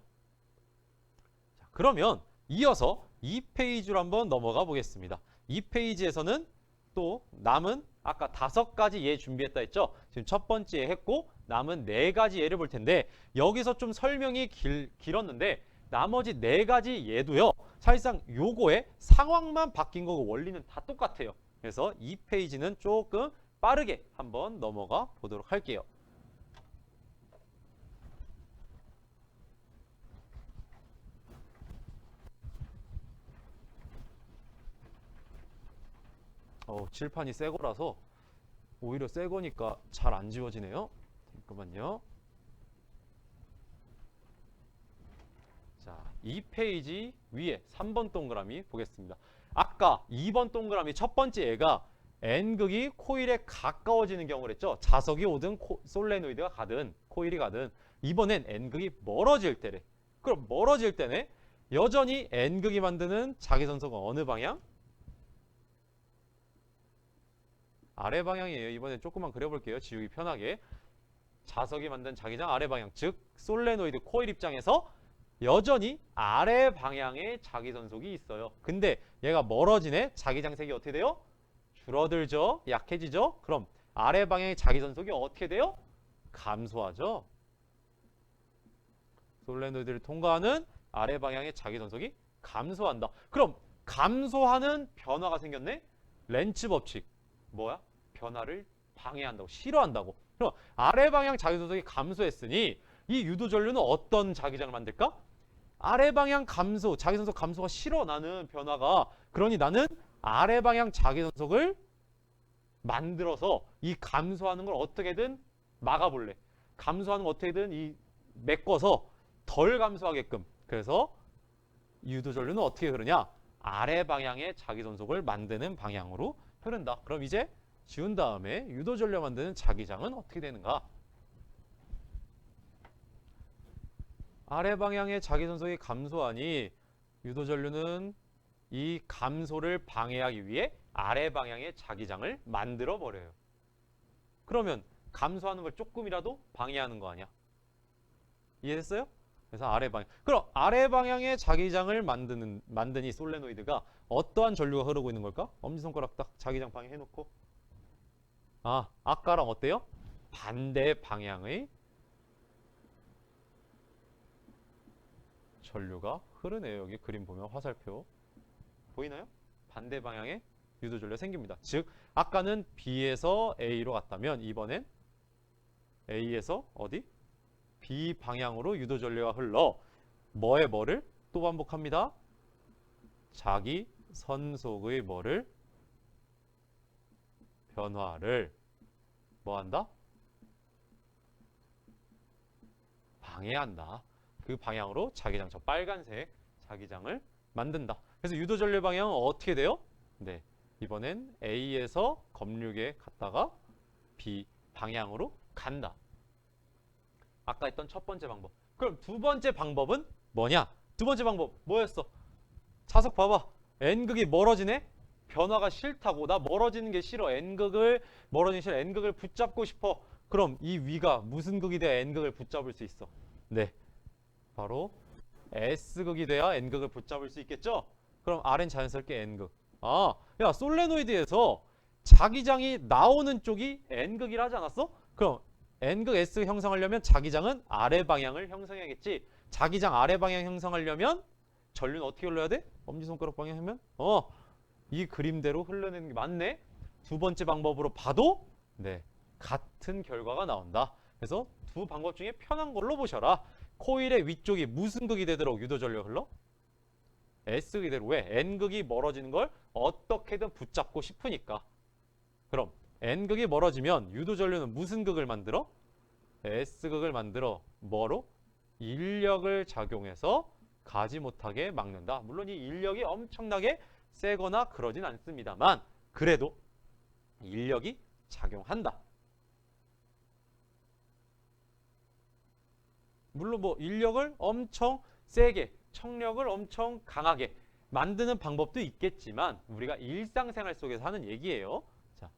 자, 그러면 이어서 2페이지로 한번 넘어가 보겠습니다. 2페이지에서는 또 남은 아까 5가지 예 준비했다 했죠? 지금 첫 번째 예 했고 남은 4가지 예를 볼 텐데, 여기서 좀 설명이 길었는데 나머지 4가지 예도요, 사실상 요거의 상황만 바뀐 거고 원리는 다 똑같아요. 그래서 2페이지는 조금 빠르게 한번 넘어가 보도록 할게요. 칠판이 새 거라서 오히려 새 거니까 잘 안 지워지네요. 잠깐만요. 자, 2페이지 위에 3번 동그라미 보겠습니다. 아까 2번 동그라미 첫 번째 애가 N극이 코일에 가까워지는 경우를 했죠. 자석이 오든 솔레노이드가 가든 코일이 가든. 이번엔 N극이 멀어질 때래. 그럼 멀어질 때네, 여전히 N극이 만드는 자기선속은 어느 방향? 아래 방향이에요. 이번엔 조금만 그려볼게요. 지우기 편하게. 자석이 만든 자기장 아래 방향, 즉 솔레노이드 코일 입장에서 여전히 아래 방향에 자기선속이 있어요. 근데 얘가 멀어지네. 자기장색이 어떻게 돼요? 줄어들죠. 약해지죠. 그럼 아래 방향의 자기선속이 어떻게 돼요? 감소하죠. 솔레노이드를 통과하는 아래 방향의 자기선속이 감소한다. 그럼 감소하는 변화가 생겼네. 렌츠 법칙. 뭐야? 변화를 방해한다고, 싫어한다고. 그럼 아래 방향 자기선속이 감소했으니 이 유도전류는 어떤 자기장을 만들까? 아래 방향 감소, 자기선속 감소가 싫어, 나는 변화가. 그러니 나는 아래 방향 자기선속을 만들어서 이 감소하는 걸 어떻게든 막아볼래. 감소하는 걸 어떻게든 메꿔서 덜 감소하게끔. 그래서 유도전류는 어떻게 흐르냐? 아래 방향의 자기선속을 만드는 방향으로 흐른다. 그럼 이제 지운 다음에 유도전류 만드는 자기장은 어떻게 되는가? 아래 방향의 자기선속이 감소하니 유도전류는 이 감소를 방해하기 위해 아래 방향의 자기장을 만들어 버려요. 그러면 감소하는 걸 조금이라도 방해하는 거 아니야? 이해됐어요? 그래서 아래 방향. 그럼 아래 방향의 자기장을 만든 이 솔레노이드가 어떠한 전류가 흐르고 있는 걸까? 엄지손가락 딱 자기장 방향 해놓고. 아까랑 어때요? 반대 방향의 전류가 흐르네요. 여기 그림 보면 화살표 보이나요? 반대 방향의 유도 전류가 생깁니다. 즉 아까는 B에서 A로 갔다면 이번엔 A에서 어디? B 방향으로 유도 전류가 흘러 뭐를 또 반복합니다. 자기 선속의 변화를 뭐한다? 방해한다. 그 방향으로 자기장, 저 빨간색 자기장을 만든다. 그래서 유도 전류 방향은 어떻게 돼요? 네, 이번엔 A에서 검륙에 갔다가 B 방향으로 간다. 아까 했던 첫 번째 방법. 그럼 두 번째 방법은 뭐냐? 두 번째 방법 뭐였어? 자석 봐봐. N극이 멀어지네? 변화가 싫다고. 나 멀어지는 게 싫어. 멀어지는 싫어. N극을 붙잡고 싶어. 그럼 이 위가 무슨 극이 돼야 N극을 붙잡을 수 있어? 네, 바로 S극이 돼야 N극을 붙잡을 수 있겠죠? 그럼 R은 자연스럽게 N극. 야, 솔레노이드에서 자기장이 나오는 쪽이 N극이라 하지 않았어? 그럼 N극 S 형성하려면 자기장은 아래 방향을 형성해야겠지. 자기장 아래 방향 형성하려면 전류는 어떻게 흘러야 돼? 엄지손가락 방향 하면 이 그림대로 흘러내는 게 맞네. 두 번째 방법으로 봐도 네, 같은 결과가 나온다. 그래서 두 방법 중에 편한 걸로 보셔라. 코일의 위쪽이 무슨 극이 되도록 유도 전류가 흘러? S극이 되도록. 왜? N극이 멀어지는 걸 어떻게든 붙잡고 싶으니까. 그럼 N극이 멀어지면 유도 전류는 무슨 극을 만들어? S극을 만들어. 뭐로? 인력을 작용해서 가지 못하게 막는다. 물론 이 인력이 엄청나게 세거나 그러진 않습니다만 그래도 인력이 작용한다. 물론 뭐 인력을 엄청 세게, 청력을 엄청 강하게 만드는 방법도 있겠지만 우리가 일상생활 속에서 하는 얘기예요. 자,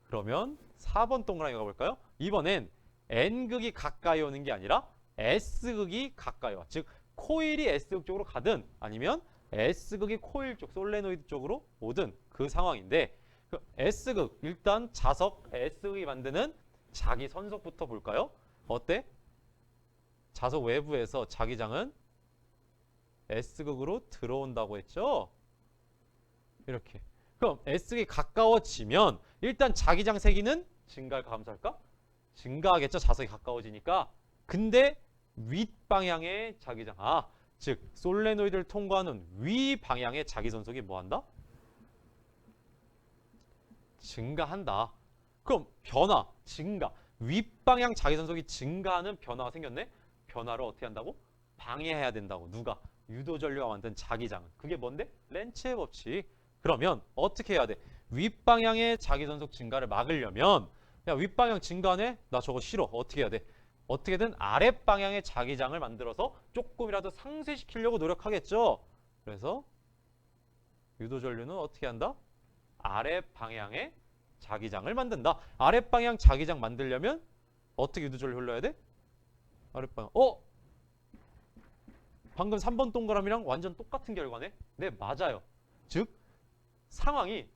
그러면 4번 동그라미 가볼까요? 이번엔 N극이 가까이 오는 게 아니라 S극이 가까이 와. 즉 코일이 S극 쪽으로 가든 아니면 S극이 코일 쪽, 솔레노이드 쪽으로 오든 그 상황인데 그 S극, 일단 자석 S극이 만드는 자기 선속부터 볼까요? 어때? 자석 외부에서 자기장은 S극으로 들어온다고 했죠? 이렇게. 그럼 S극이 가까워지면 일단 자기장 세기는 증가할까 감소할까? 증가하겠죠. 자석이 가까워지니까. 근데 윗방향의 자기장, 즉 솔레노이드를 통과하는 위 방향의 자기 선속이 뭐한다? 증가한다. 그럼 변화, 증가. 윗방향 자기 선속이 증가하는 변화가 생겼네? 변화를 어떻게 한다고? 방해해야 된다고. 누가? 유도 전류가 만든 자기장은. 그게 뭔데? 렌츠의 법칙. 그러면 어떻게 해야 돼? 윗방향의 자기 선속 증가를 막으려면 야, 윗방향 증가네? 나 저거 싫어. 어떻게 해야 돼? 어떻게든 아랫방향의 자기장을 만들어서 조금이라도 상쇄시키려고 노력하겠죠. 그래서 유도 전류는 어떻게 한다? 아랫방향의 자기장을 만든다. 아랫방향 자기장 만들려면 어떻게 유도 전류 흘러야 돼? 아랫방향. 방금 3번 동그라미랑 완전 똑같은 결과네. 네, 맞아요. 즉 상황이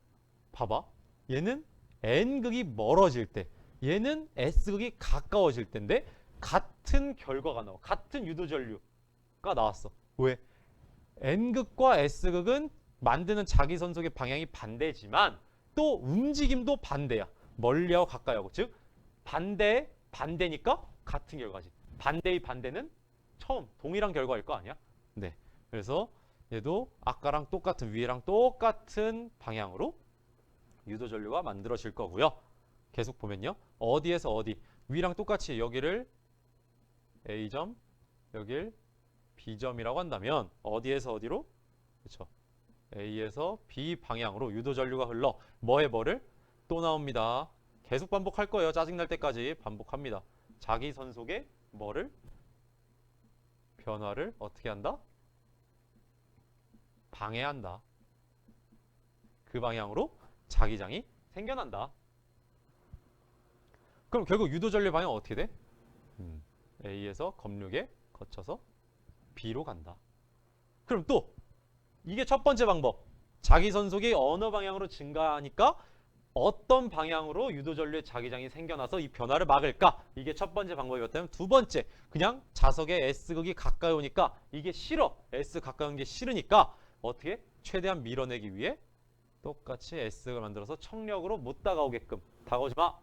봐봐. 얘는 N극이 멀어질 때, 얘는 S극이 가까워질 때인데 같은 결과가 나와. 같은 유도 전류가 나왔어. 왜? N극과 S극은 만드는 자기 선속의 방향이 반대지만 또 움직임도 반대야. 멀리하고 가까이하고. 즉 반대니까 같은 결과지. 반대의 반대는 처음 동일한 결과일 거 아니야? 네. 그래서 얘도 아까랑 똑같은 위에랑 똑같은 방향으로 유도 전류가 만들어질 거고요. 계속 보면요. 어디에서 어디? 위랑 똑같이 여기를 A점, 여길 B점이라고 한다면 어디에서 어디로? 그렇죠. A에서 B 방향으로 유도 전류가 흘러 뭐를 또 나옵니다. 계속 반복할 거예요. 짜증날 때까지 반복합니다. 자기 선속의 뭐를? 변화를 어떻게 한다? 방해한다. 그 방향으로 자기장이 생겨난다. 그럼 결국 유도전류의 방향은 어떻게 돼? A에서 검륙에 거쳐서 B로 간다. 그럼 또 이게 첫 번째 방법. 자기 전속이 어느 방향으로 증가하니까 어떤 방향으로 유도전류의 자기장이 생겨나서 이 변화를 막을까? 이게 첫 번째 방법이었다면 두 번째, 그냥 자석의 S극이 가까이 오니까 이게 싫어. S 가까이 오는 게 싫으니까 어떻게? 최대한 밀어내기 위해 똑같이 S극을 만들어서 청력으로 못 다가오게끔. 다가오지 마.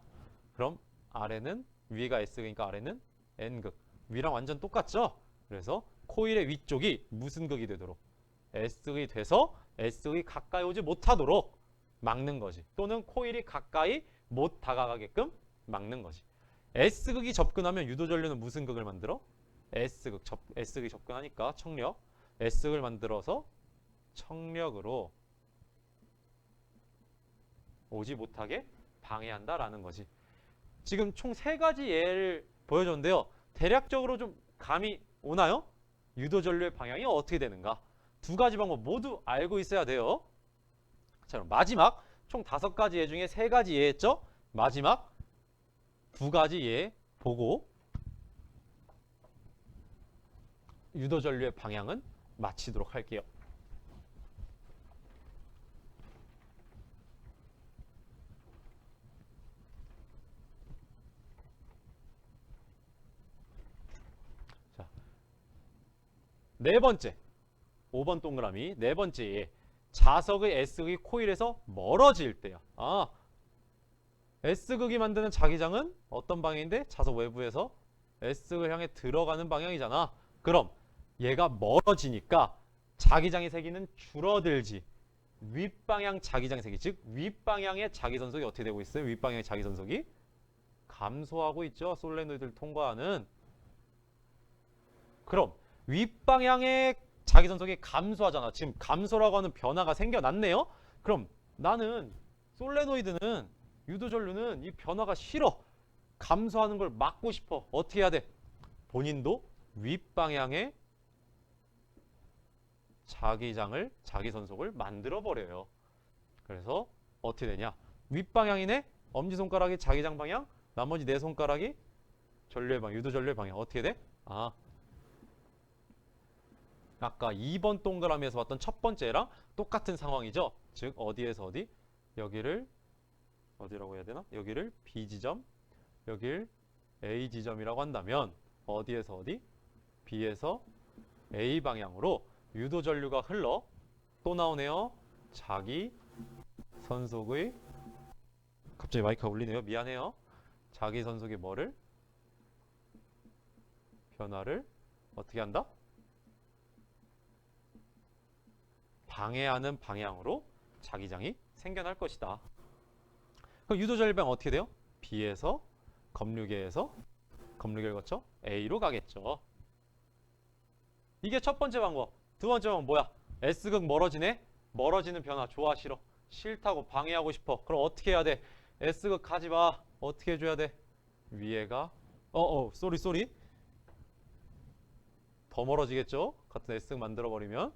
그럼 아래는 위가 S극이니까 아래는 N극. 위랑 완전 똑같죠? 그래서 코일의 위쪽이 무슨 극이 되도록? S극이 돼서 S극이 가까이 오지 못하도록 막는 거지. 또는 코일이 가까이 못 다가가게끔 막는 거지. S극이 접근하면 유도전류는 무슨 극을 만들어? S극이 접근하니까 청력. S극을 만들어서 청력으로 오지 못하게 방해한다라는 거지. 지금 총 3가지 예를 보여줬는데요. 대략적으로 좀 감이 오나요? 유도전류의 방향이 어떻게 되는가? 2가지 방법 모두 알고 있어야 돼요. 자, 그럼 마지막 총 5가지 예 중에 3가지 예 했죠? 마지막 2가지 예 보고 유도전류의 방향은 마치도록 할게요. 자, 네 번째 5번 동그라미 네 번째 예. 자석의 S극이 코일에서 멀어질 때야. S극이 만드는 자기장은 어떤 방향인데? 자석 외부에서 S극을 향해 들어가는 방향이잖아. 그럼 얘가 멀어지니까 자기장의 세기는 줄어들지. 윗방향 자기장 세기, 즉 윗방향의 자기선속이 어떻게 되고 있어요? 윗방향의 자기선속이 감소하고 있죠. 솔레노이드를 통과하는. 그럼 윗방향의 자기전속이 감소하잖아. 지금 감소라고 하는 변화가 생겨났네요. 그럼 나는 솔레노이드는 유도전류는 이 변화가 싫어. 감소하는 걸 막고 싶어. 어떻게 해야 돼? 본인도 윗방향의 자기장을 자기선속을 만들어버려요. 그래서 어떻게 되냐? 윗방향이네? 엄지손가락이 자기장 방향, 나머지 네 손가락이 전류의 방향, 유도전류의 방향. 어떻게 돼? 아까 2번 동그라미에서 봤던 첫 번째랑 똑같은 상황이죠. 즉 어디에서 어디? 여기를 어디라고 해야 되나? 여기를 B지점, 여기를 A지점이라고 한다면 어디에서 어디? B에서 A 방향으로 유도전류가 흘러 또 나오네요. 자기 선속의 갑자기 마이크가 울리네요. 미안해요. 자기 선속의 뭐를? 변화를 어떻게 한다? 방해하는 방향으로 자기장이 생겨날 것이다. 그럼 유도전류의 방향 어떻게 돼요? B에서 검류계에서 검류계를 거쳐 A로 가겠죠. 이게 첫 번째 방법. 두 번째 방법 뭐야? S극 멀어지네? 멀어지는 변화 좋아 싫어? 싫다고 방해하고 싶어. 그럼 어떻게 해야 돼? S극 가지 마. 어떻게 해줘야 돼? 위에가 쏘리 더 멀어지겠죠? 같은 S극 만들어버리면.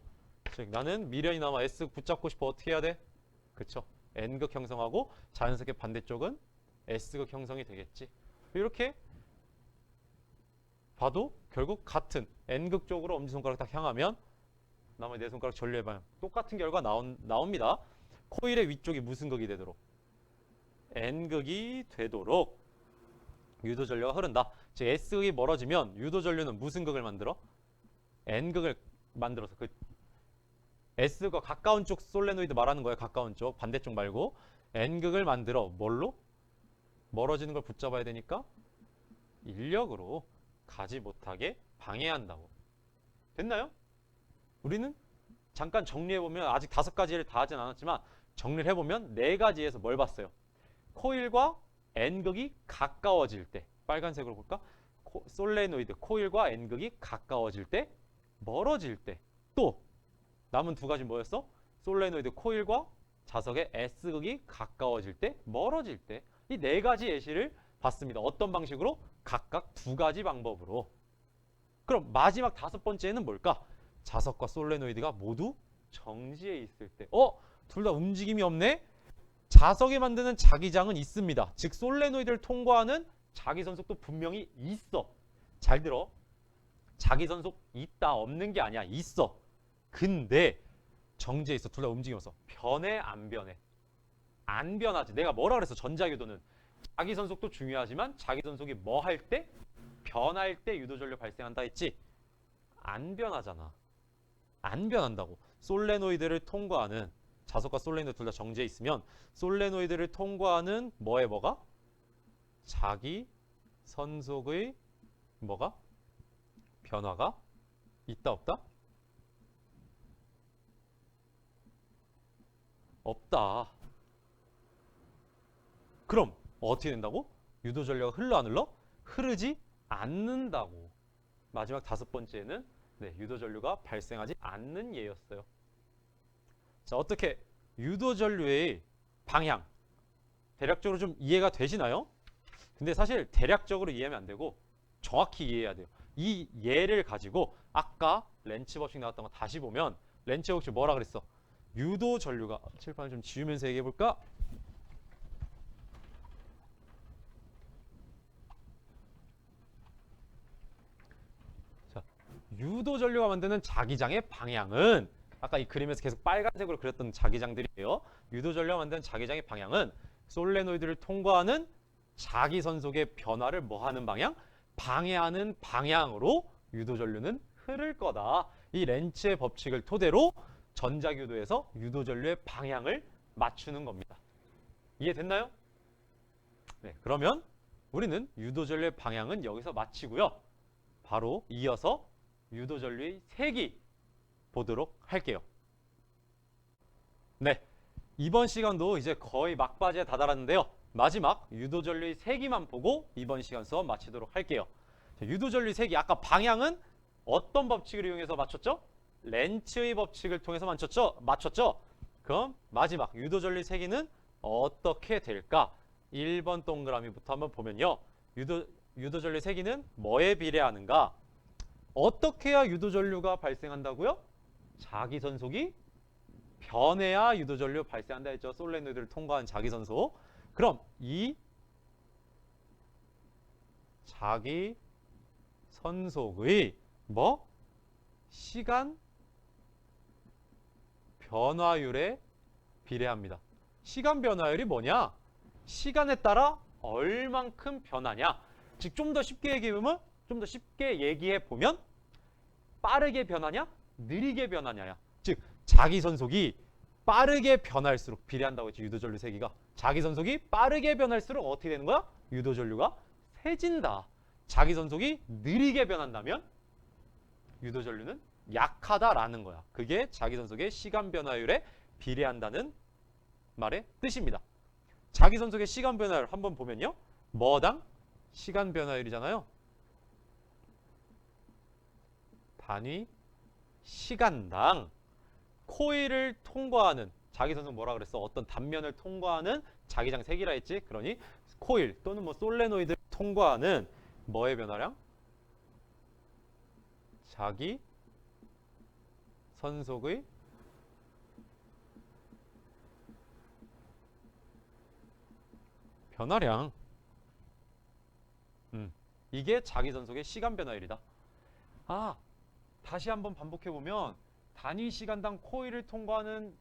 즉 나는 미련이 남아 S극 붙잡고 싶어. 어떻게 해야 돼? 그쵸? N극 형성하고 자연스럽게 반대쪽은 S극 형성이 되겠지. 이렇게 봐도 결국 같은 N극 쪽으로 엄지손가락 딱 향하면 나머지 네 손가락 전류의 방향 똑같은 결과 나옵니다. 코일의 위쪽이 무슨 극이 되도록? N극이 되도록 유도전류가 흐른다. 즉 S극이 멀어지면 유도전류는 무슨 극을 만들어? N극을 만들어서 그 S가 가까운 쪽 솔레노이드 말하는 거예요. 가까운 쪽 반대쪽 말고 N극을 만들어 뭘로? 멀어지는 걸 붙잡아야 되니까 인력으로 가지 못하게 방해한다고. 됐나요? 우리는 잠깐 정리해보면 아직 5가지를 다 하진 않았지만 정리를 해보면 4가지에서 뭘 봤어요? 코일과 N극이 가까워질 때 빨간색으로 볼까? 솔레노이드 코일과 N극이 가까워질 때 멀어질 때 또 남은 2가지 뭐였어? 솔레노이드 코일과 자석의 S극이 가까워질 때 멀어질 때 이 4가지 예시를 봤습니다. 어떤 방식으로? 각각 2가지 방법으로. 그럼 마지막 5번째는 뭘까? 자석과 솔레노이드가 모두 정지해 있을 때. 둘 다 움직임이 없네? 자석이 만드는 자기장은 있습니다. 즉 솔레노이드를 통과하는 자기선속도 분명히 있어. 잘 들어. 자기선속 있다 없는 게 아니야. 있어. 근데 정지해 있어. 둘 다 움직이면서. 변해 안 변해? 안 변하지. 내가 뭐라 그랬어? 전자유도는 자기선속도 중요하지만 자기선속이 뭐 할 때? 변할 때 유도전류 발생한다 했지? 안 변하잖아. 안 변한다고. 솔레노이드를 통과하는 자석과 솔레노이드 둘 다 정지해 있으면 솔레노이드를 통과하는 뭐에 뭐가? 자기 선속의 뭐가? 변화가 있다 없다? 없다. 그럼 어떻게 된다고? 유도전류가 흘러 안 흘러? 흐르지 않는다고. 마지막 다섯 번째는 유도전류가 발생하지 않는 예였어요. 자, 어떻게 유도전류의 방향 대략적으로 좀 이해가 되시나요? 근데 사실 대략적으로 이해하면 안 되고 정확히 이해해야 돼요. 이 예를 가지고 아까 렌츠 법칙 나왔던 거 다시 보면 렌츠 법칙 뭐라 그랬어? 유도전류가 칠판을 좀 지우면서 얘기해 볼까? 자, 유도전류가 만드는 자기장의 방향은 아까 이 그림에서 계속 빨간색으로 그렸던 자기장들이에요. 유도전류가 만드는 자기장의 방향은 솔레노이드를 통과하는 자기선속의 변화를 뭐하는 방향? 방해하는 방향으로 유도전류는 흐를 거다. 이 렌츠의 법칙을 토대로 전자유도에서 유도전류의 방향을 맞추는 겁니다. 이해됐나요? 네, 그러면 우리는 유도전류의 방향은 여기서 마치고요. 바로 이어서 유도전류의 색이 보도록 할게요. 네, 이번 시간도 이제 거의 막바지에 다다랐는데요. 마지막 유도전류의 세기만 보고 이번 시간 수업 마치도록 할게요. 유도전류의 세기, 아까 방향은 어떤 법칙을 이용해서 맞췄죠? 렌츠의 법칙을 통해서 맞췄죠? 그럼 마지막 유도전류의 세기는 어떻게 될까? 1번 동그라미부터 한번 보면요. 유도전류의 세기는 뭐에 비례하는가? 어떻게 해야 유도전류가 발생한다고요? 자기선속이 변해야 유도전류 발생한다 했죠. 솔레노이드를 통과한 자기선속. 그럼 이 자기선속의 뭐? 시간 변화율에 비례합니다. 시간 변화율이 뭐냐? 시간에 따라 얼만큼 변하냐? 즉 좀 더 쉽게 얘기해 보면 빠르게 변하냐? 느리게 변하냐야. 즉 자기선속이 빠르게 변할수록 비례한다고 했지. 유도전류 세기가 자기선속이 빠르게 변할수록 어떻게 되는 거야? 유도전류가 세진다. 자기선속이 느리게 변한다면 유도전류는 약하다라는 거야. 그게 자기선속의 시간 변화율에 비례한다는 말의 뜻입니다. 자기선속의 시간 변화율 한번 보면요. 뭐당? 시간 변화율이잖아요. 단위 시간당 코일을 통과하는 자기선속 뭐라 그랬어? 어떤 단면을 통과하는 자기장 색이라 했지. 그러니 코일 또는 뭐 솔레노이드를 통과하는 뭐의 변화량? 자기 선속의 변화량. 이게 자기선속의 시간 변화율이다. 아, 다시 한번 반복해 보면 단위 시간당 코일을 통과하는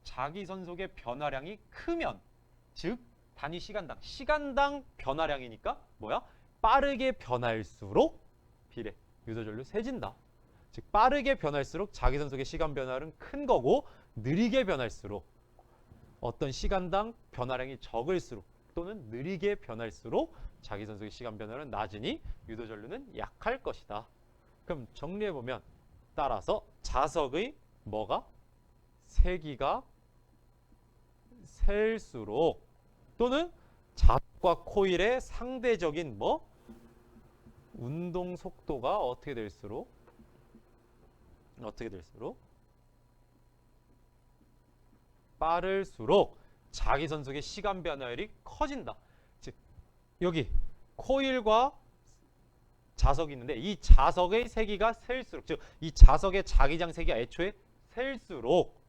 자기선속의 변화량이 크면, 즉 단위 시간당 변화량이니까 뭐야? 빠르게 변할수록 비례 유도전류 세진다. 즉 빠르게 변할수록 자기선속의 시간 변화율은 큰 거고, 느리게 변할수록 어떤 시간당 변화량이 적을수록 또는 느리게 변할수록 자기선속의 시간 변화율은 낮으니 유도전류는 약할 것이다. 그럼 정리해보면 따라서 자석의 뭐가? 세기가 셀수록 또는 자석과 코일의 상대적인 뭐? 운동 속도가 어떻게 될수록 빠를수록 자기선속의 시간 변화율이 커진다. 즉 여기 코일과 자석이 있는데 이 자석의 세기가 셀수록, 즉 이 자석의 자기장 세기가 애초에 셀수록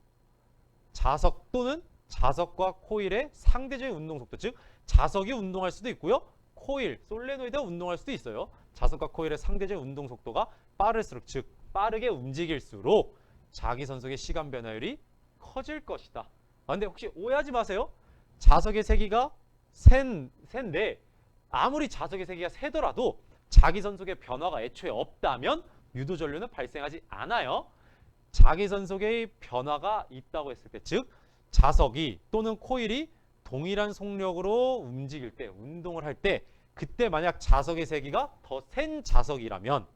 자석 또는 자석과 코일의 상대적인 운동 속도, 즉 자석이 운동할 수도 있고요. 코일, 솔레노이드가 운동할 수도 있어요. 자석과 코일의 상대적인 운동 속도가 빠를수록, 즉 빠르게 움직일수록 자기선속의 시간 변화율이 커질 것이다. 근데 혹시 오해하지 마세요. 자석의 세기가 센데 아무리 자석의 세기가 세더라도 자기선속의 변화가 애초에 없다면 유도전류는 발생하지 않아요. 자기선속의 변화가 있다고 했을 때, 즉 자석이 또는 코일이 동일한 속력으로 움직일 때, 운동을 할 때, 그때 만약 자석의 세기가 더 센 자석이라면,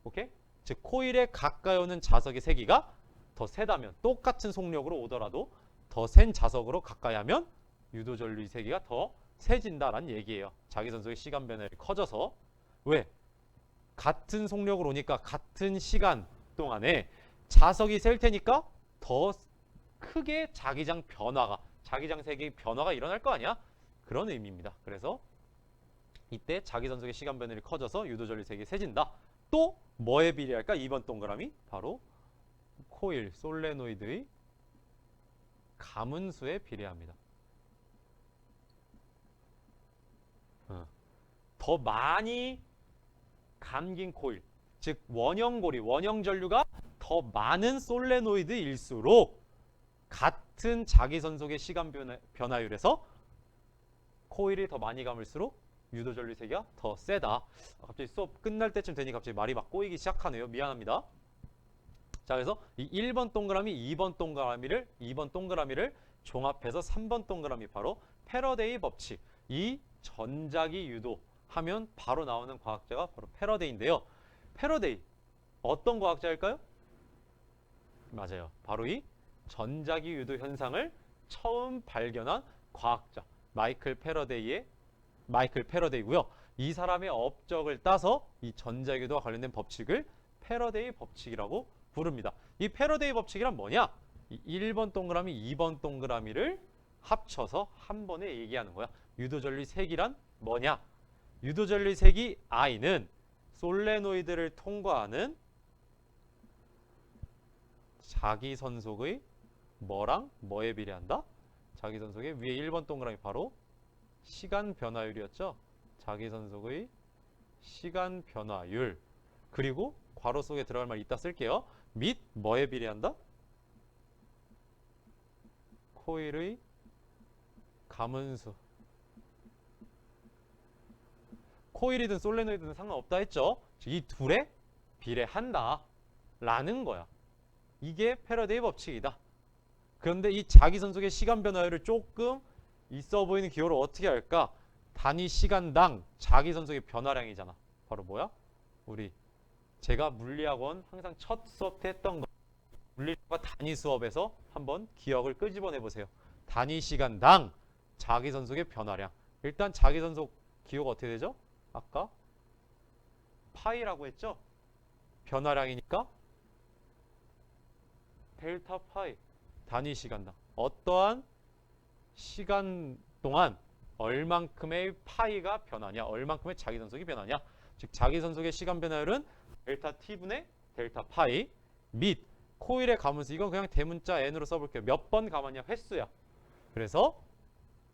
오케이? 즉 코일에 가까이 오는 자석의 세기가 더 세다면, 똑같은 속력으로 오더라도 더 센 자석으로 가까이 하면 유도전류의 세기가 더 세진다라는 얘기예요. 자기선속의 시간 변화율이 커져서. 왜? 같은 속력으로 오니까 같은 시간 동안에 자석이 셀 테니까 더 크게 자기장 세기 변화가 일어날 거 아니야? 그런 의미입니다. 그래서 이때 자기선속의 시간 변화율이 커져서 유도전류 세기 세진다. 또 뭐에 비례할까? 2번 동그라미 바로 코일, 솔레노이드의 가문수에 비례합니다. 더 많이 감긴 코일, 즉 원형고리, 원형전류가 더 많은 솔레노이드일수록 같은 자기선속의 시간 변화율에서 코일이 더 많이 감을수록 유도전류 세기가 더 세다. 갑자기 수업 끝날 때쯤 되니 갑자기 말이 막 꼬이기 시작하네요. 미안합니다. 자, 그래서 이 1번 동그라미, 2번 동그라미를 종합해서 3번 동그라미 바로 패러데이 법칙, 이 전자기 유도 하면 바로 나오는 과학자가 바로 패러데이인데요. 패러데이 어떤 과학자일까요? 맞아요. 바로 이 전자기 유도 현상을 처음 발견한 과학자 마이클 패러데이고요. 이 사람의 업적을 따서 이 전자기 유도와 관련된 법칙을 패러데이 법칙이라고 부릅니다. 이 패러데이 법칙이란 뭐냐? 이 1번 동그라미, 2번 동그라미를 합쳐서 한 번에 얘기하는 거야. 유도전류 세기란 뭐냐? 유도전류 세기 I는 솔레노이드를 통과하는 자기선속의 뭐랑 뭐에 비례한다? 자기선속의 위에 1번 동그라미 바로 시간 변화율이었죠. 자기선속의 시간 변화율, 그리고 괄호 속에 들어갈 말 이따 쓸게요. 및 뭐에 비례한다? 코일의 가문수. 코일이든 솔레노이드든 상관없다 했죠. 이 둘에 비례한다 라는 거야. 이게 패러데이 법칙이다. 그런데 이 자기선속의 시간 변화율을 조금 있어 보이는 기호로 어떻게 할까? 단위 시간당 자기선속의 변화량이잖아. 바로 뭐야? 제가 물리학원 항상 첫 수업 때 했던 거, 물리학과 단위 수업에서 한번 기억을 끄집어내 보세요. 단위 시간당 자기선속의 변화량. 일단 자기선속 기호가 어떻게 되죠? 아까 파이라고 했죠? 변화량이니까 델타 파이, 단위 시간당 어떠한 시간 동안 얼만큼의 파이가 변하냐, 얼만큼의 자기선속이 변하냐. 즉 자기선속의 시간 변화율은 델타 t분의 델타 파이 및 코일의 가문수. 이건 그냥 대문자 n으로 써볼게요. 몇 번 감았냐, 횟수야. 그래서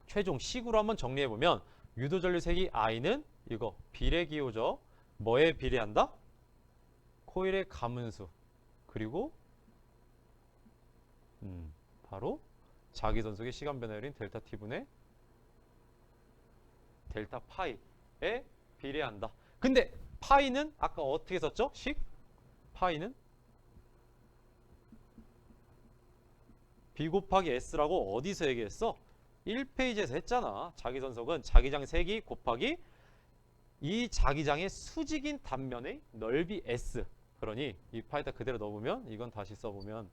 최종 식으로 한번 정리해보면 유도전류 세기 I는 이거 비례기호죠. 뭐에 비례한다? 코일의 가문수, 그리고 바로 자기선속의 시간 변화율인 델타 t분의 델타 파이에 비례한다. 근데 파이는 아까 어떻게 썼죠? 파이는 B 곱하기 S라고 어디서 얘기했어? 1페이지에서 했잖아. 자기선속은 자기장 세기 곱하기 이 자기장의 수직인 단면의 넓이 S. 그러니 이 파이다 그대로 넣어보면, 이건 다시 써보면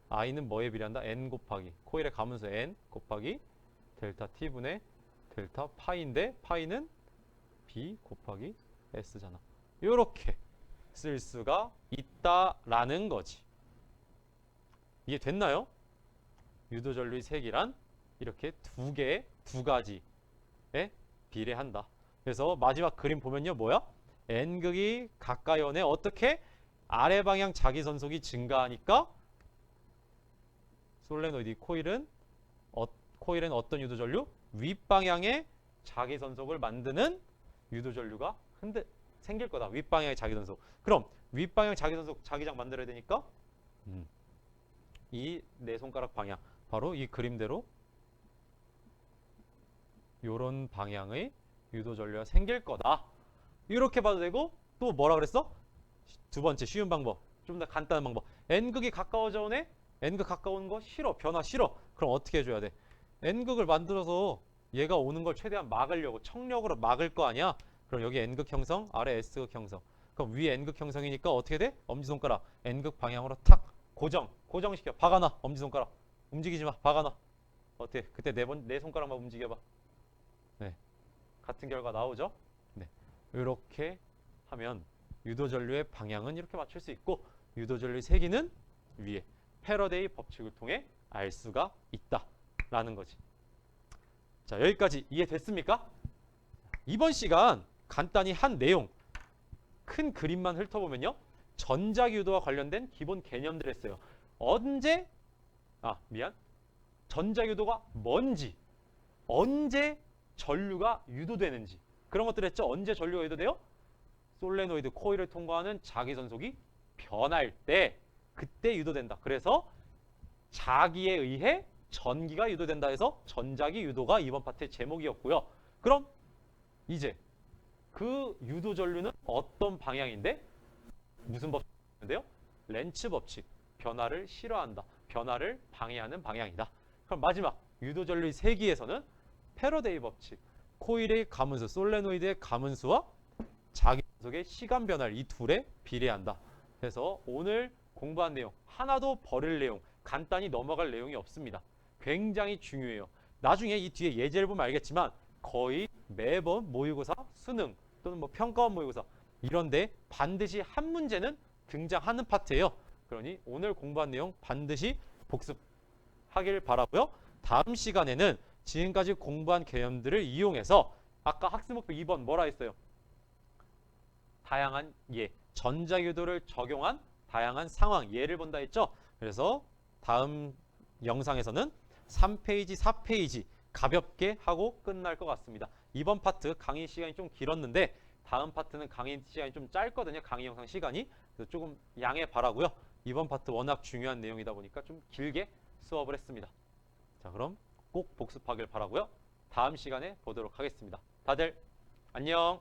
I는 뭐에 비례한다? N 곱하기 코일의 가문수 N 곱하기 델타 T분의 델타 파이인데 파이는 B 곱하기 S잖아. 이렇게 쓸 수가 있다라는 거지. 이해 됐나요? 유도전류의 세기란 이렇게 두 가지에 비례한다. 그래서 마지막 그림 보면요, 뭐야? N극이 가까이 오네. 어떻게? 아래 방향 자기선속이 증가하니까 솔레노이드 코일은 코일에는 어떤 유도전류? 윗방향의 자기전속을 만드는 유도전류가 생길 거다. 윗방향의 자기전속. 그럼 윗방향 자기전속 자기장 만들어야 되니까 이 네 손가락 방향, 바로 이 그림대로 요런 방향의 유도전류가 생길 거다. 이렇게 봐도 되고, 또 뭐라 그랬어? 두 번째 쉬운 방법, 좀 더 간단한 방법. n극이 가까워져 오네? n극 가까운 거 싫어. 변화 싫어. 그럼 어떻게 해줘야 돼? n극을 만들어서 얘가 오는 걸 최대한 막으려고 청력으로 막을 거 아니야? 그럼 여기 n극 형성, 아래 s극 형성. 그럼 위 n극 형성이니까 어떻게 돼? 엄지손가락 n극 방향으로 탁 고정시켜. 박아놔. 엄지손가락 움직이지 마. 박아놔. 어때? 그때 네 손가락만 움직여봐. 네, 같은 결과 나오죠? 네, 이렇게 하면 유도전류의 방향은 이렇게 맞출 수 있고, 유도전류의 세기는 위에 패러데이 법칙을 통해 알 수가 있다라는 거지. 자, 여기까지 이해됐습니까? 이번 시간 간단히 한 내용, 큰 그림만 훑어보면요, 전자기유도와 관련된 기본 개념들 했어요. 전자기유도가 뭔지, 언제 전류가 유도되는지, 그런 것들 했죠. 언제 전류가 유도돼요? 솔레노이드 코일을 통과하는 자기전속이 변할 때, 그때 유도된다. 그래서 자기에 의해 전기가 유도된다 해서 전자기 유도가 이번 파트의 제목이었고요. 그럼 이제 그 유도 전류는 어떤 방향인데 무슨 법칙인데요? 렌츠 법칙. 변화를 싫어한다. 변화를 방해하는 방향이다. 그럼 마지막 유도 전류의 세기에서는 패러데이 법칙. 코일의 가문수, 솔레노이드의 가문수와 자기 전속의 시간 변화를 이 둘에 비례한다. 그래서 오늘 공부한 내용 하나도 버릴 내용, 간단히 넘어갈 내용이 없습니다. 굉장히 중요해요. 나중에 이 뒤에 예제를 보면 알겠지만 거의 매번 모의고사, 수능 또는 뭐 평가원 모의고사 이런데 반드시 한 문제는 등장하는 파트예요. 그러니 오늘 공부한 내용 반드시 복습하길 바라고요. 다음 시간에는 지금까지 공부한 개념들을 이용해서 아까 학습 목표 2번 뭐라 했어요? 다양한 전자유도를 적용한 다양한 상황, 예를 본다 했죠? 그래서 다음 영상에서는 3페이지, 4페이지 가볍게 하고 끝날 것 같습니다. 이번 파트 강의 시간이 좀 길었는데 다음 파트는 강의 시간이 좀 짧거든요. 강의 영상 시간이. 그래서 조금 양해 바라고요. 이번 파트 워낙 중요한 내용이다 보니까 좀 길게 수업을 했습니다. 자, 그럼 꼭 복습하길 바라고요. 다음 시간에 보도록 하겠습니다. 다들 안녕.